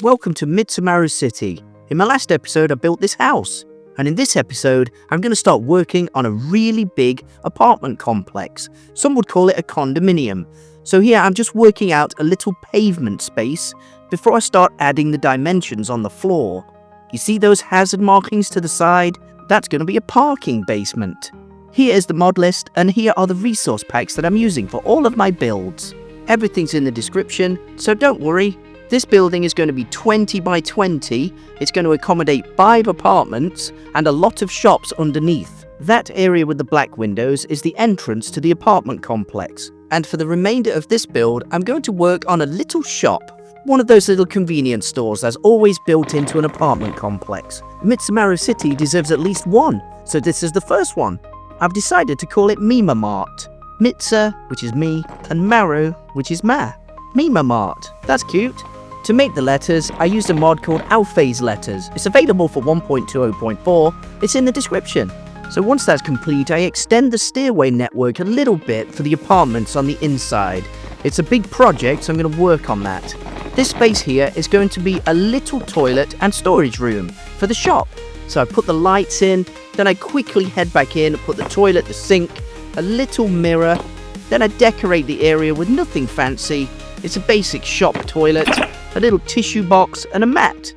Welcome to Mitsumaru City. In my last episode, I built this house. And in this episode, I'm going to start working on a really big apartment complex. Some would call it a condominium. So here I'm just working out a little pavement space before I start adding the dimensions on the floor. You see those hazard markings to the side? That's going to be a parking basement. Here is the mod list, and here are the resource packs that I'm using for all of my builds. Everything's in the description, so don't worry. This building is going to be 20 by 20, it's going to accommodate 5 apartments and a lot of shops underneath. That area with the black windows is the entrance to the apartment complex. And for the remainder of this build, I'm going to work on a little shop. One of those little convenience stores that's always built into an apartment complex. Mitsumaru City deserves at least one, so this is the first one. I've decided to call it Mima Mart. Mitsa, which is me, and Maru, which is Ma. Mima Mart, that's cute. To make the letters, I used a mod called Alphase Letters. It's available for 1.20.4, it's in the description. So once that's complete, I extend the stairway network a little bit for the apartments on the inside. It's a big project, so I'm going to work on that. This space here is going to be a little toilet and storage room for the shop. So I put the lights in, then I quickly head back in, put the toilet, the sink, a little mirror, then I decorate the area with nothing fancy. It's a basic shop toilet, a little tissue box, and a mat.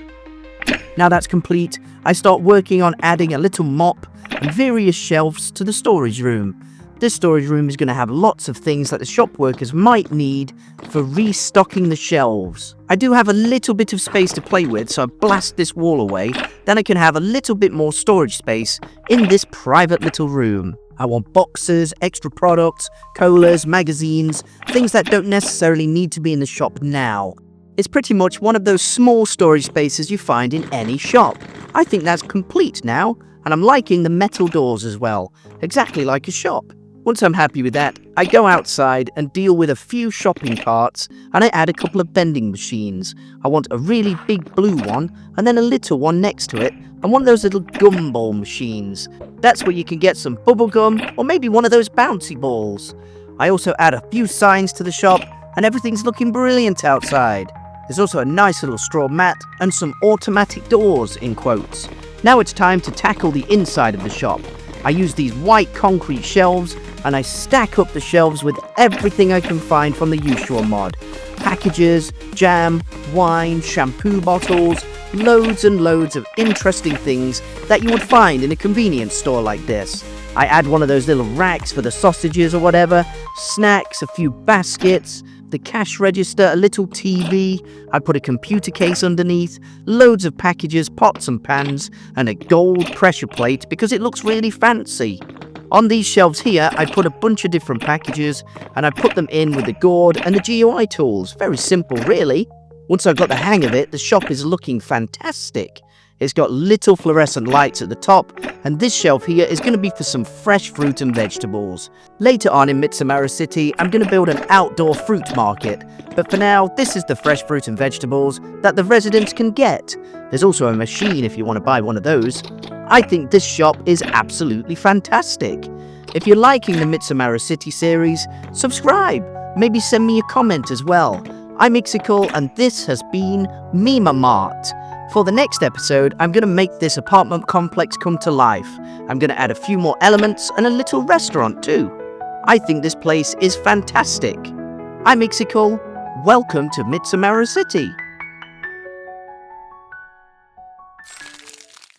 Now that's complete, I start working on adding a little mop and various shelves to the storage room. This storage room is going to have lots of things that the shop workers might need for restocking the shelves. I do have a little bit of space to play with, so I blast this wall away. Then I can have a little bit more storage space in this private little room. I want boxes, extra products, colas, magazines, things that don't necessarily need to be in the shop now. It's pretty much one of those small storage spaces you find in any shop. I think that's complete now, and I'm liking the metal doors as well, exactly like a shop. Once I'm happy with that, I go outside and deal with a few shopping carts, and I add a couple of vending machines. I want a really big blue one, and then a little one next to it, and one of those little gumball machines. That's where you can get some bubble gum, or maybe one of those bouncy balls. I also add a few signs to the shop, and everything's looking brilliant outside. There's also a nice little straw mat, and some automatic doors in quotes. Now it's time to tackle the inside of the shop. I use these white concrete shelves, and I stack up the shelves with everything I can find from the Yuushya mod. Packages, jam, wine, shampoo bottles, loads and loads of interesting things that you would find in a convenience store like this. I add one of those little racks for the sausages or whatever, snacks, a few baskets, the cash register, a little TV, I put a computer case underneath, loads of packages, pots and pans, and a gold pressure plate because it looks really fancy. On these shelves here, I put a bunch of different packages, and I put them in with the gourd and the GUI tools. Very simple, really. Once I've got the hang of it, the shop is looking fantastic. It's got little fluorescent lights at the top, and this shelf here is going to be for some fresh fruit and vegetables. Later on in Mitsumaru City, I'm going to build an outdoor fruit market, but for now, this is the fresh fruit and vegetables that the residents can get. There's also a machine if you want to buy one of those. I think this shop is absolutely fantastic. If you're liking the Mitsumaru City series, subscribe. Maybe send me a comment as well. I'm Ixical, and this has been Mima Mart. For the next episode, I'm going to make this apartment complex come to life. I'm going to add a few more elements and a little restaurant too. I think this place is fantastic. I'm Ixical. Welcome to Mitsumaru City.